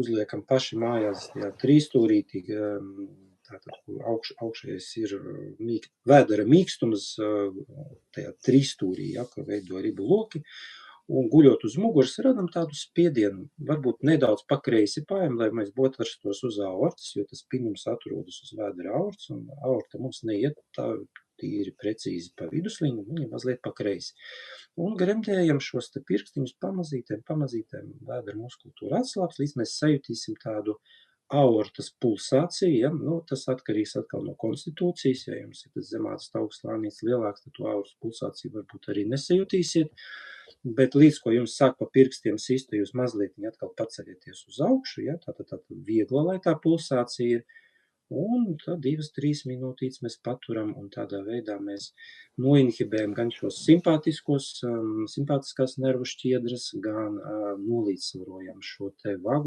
uzliekam paši mājās tajā trīsstūrītī, tātad, kur augšējais ir vēdera mīkstums tajā trīsstūrī, ja, kur veido ribu loki, un guļot uz muguras radam tādu spiedienu, varbūt nedaudz pakreisi pājam, lai mēs botrastos uz aortas, jo tas piņums atrodas uz vēdera aortas, un aorta mums neiet tā tīri precīzi pa vidusliņu, viņa mazliet pakreisi. Un gremdējam šos te pirkstiņus pamazītēm vēdera muskultūra atslāps, līdz mēs sajutīsim tādu aortas pulsāciju, ja, tas atkarīgs atkal no konstitūcijas, ja jums ir tas zemāts augstslānīts lielāks, tad to aortas pulsāciju varbūt arī nesajutīsiet, bet līdz ko jums sāk pa pirkstiem sist, jūs mazliet atkal paceļieties uz augšu, ja, tātad viegla, lai tā pulsācija ir, un tad 2-3 minūtītes mēs paturam, un tādā veidā mēs noinhibējam gan šos simpātiskās nervu šķiedras, gan nolīdzsvarojam šo te vagu